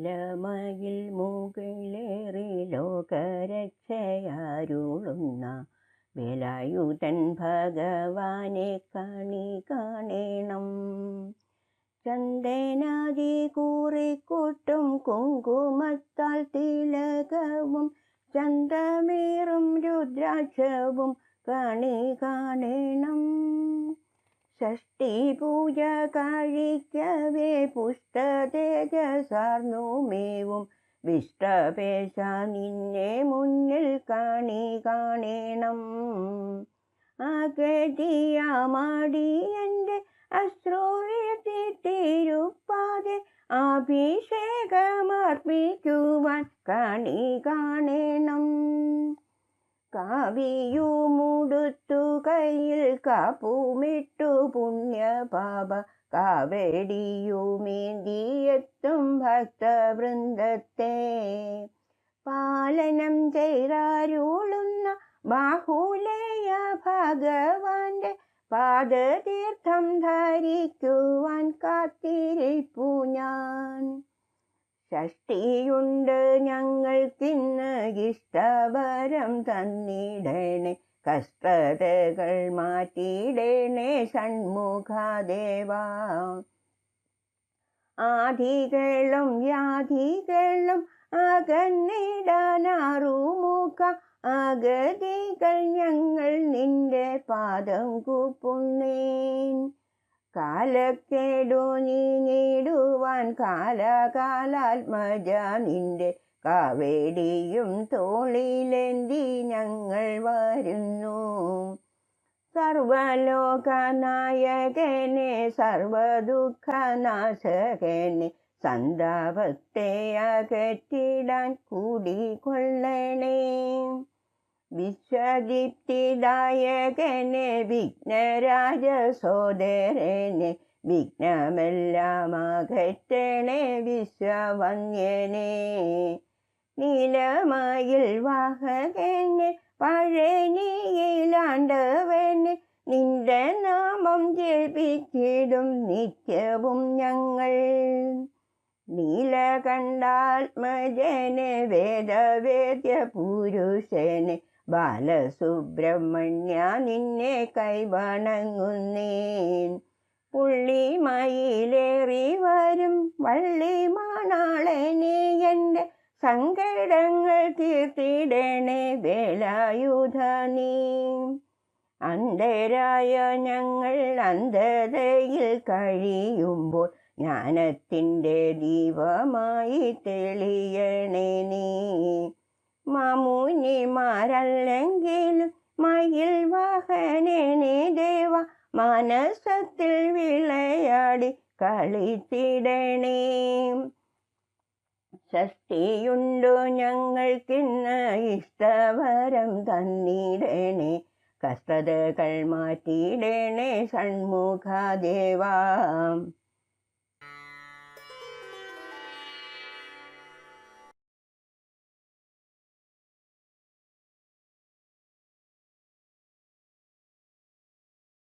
നീലമയിൽ മുകിലേറി ലോകരക്ഷയാരുളുന്ന വേലായുധൻ ഭഗവാനെ കണി കാണേണം. ചന്ദനാദി കൂറിക്കൂട്ടും കുങ്കുമത്താൽ തിലകവും ചന്തമേറും രുദ്രാക്ഷവും കണി കാണേണം. ഷഷ്ടി പൂജ കഴിക്കവേ പുഷ്ടതേജസാർന്നുമേവും വിഷ്ടപേശ നിന്നെ മുന്നിൽ കണി കാണേണം. അഗതിയാമടിയന്റെ അശ്രുവീഴ്ത്തി തിരുപ്പാതെ അഭിഷേകമർപ്പിക്കുവാൻ കണി കാണേണം. കാവിയുമുടുത്തു കയ്യിൽ കാപ്പുമിട്ടു പുണ്യപാപ കാവടിയുമേന്തിയെത്തും ഭക്തവൃന്ദത്തെ പാലനം ചെയ്താരുളുന്ന ബാഹുലേയ ഭഗവാന്റെ പാദതീർത്ഥം ധരിക്കുവാൻ കാത്തിരിപ്പു ഞാൻ. ഷഷ്ടിയുണ്ട് ഞങ്ങൾക്കിന്ന് ഇഷ്ടവരം തന്നിടണേ, കഷ്ടതകൾ മാറ്റിയിടണേ ഷൺമുഖദേവാ. ആധികളും വ്യാധികളും അകന്നിടാനാറുമുഖ അഗതികൾ ഞങ്ങൾ നിന്റെ പാദം കൂപ്പുന്നേൻ. കാലക്കേടു നീങ്ങിടുവാൻ കാലകാലാത്മജ നിന്റെ കാവേടിയും തോളിലേന്തി ഞങ്ങൾ വരുന്നു. സർവലോകനായകനെ സർവദുഃഖനാശകനെ സന്താപത്തെ അകറ്റിടാൻ കൂടിക്കൊള്ളണേ. വിശ്വദീപ്തിദായകനെ വിഘ്നരാജസോദരനെ വിഘ്നമെല്ലാം അകറ്റണേ വിശ്വവന്യനെ. നീലമയിൽ വാഹകനെ പഴനിയിലാണ്ടവനെ നിന്റെ നാമം ജപിച്ചിടും നിത്യവും ഞങ്ങൾ. നീലകണ്ഠാത്മജനെ വേദവേദ്യ പുരുഷനെ ബാലസുബ്രഹ്മണ്യ നിന്നെ കൈവണങ്ങുന്നേൻ. പുള്ളിമയിലേറി വരും വള്ളിമാണാളനെ എൻ്റെ സങ്കടങ്ങൾ തീർത്തിടണേ വേലായുധ നീ. അന്ധരായ ഞങ്ങൾ അന്ധതയിൽ കഴിയുമ്പോൾ ജ്ഞാനത്തിൻ്റെ ദീപമായി തെളിയണേ നീ. മാമുനിമാരല്ലെങ്കിലും മയിൽ വാഹനനെ ദേവ മനസ്സത്തിൽ വിളയാടി കളിച്ചിടണേ. ഷഷ്ടിയുണ്ടു ഞങ്ങൾക്കിന്ന് ഇഷ്ടവരം തന്നിടണേ, കഷ്ടതകൾ മാറ്റിയിടണേ ഷൺമുഖദേവാ.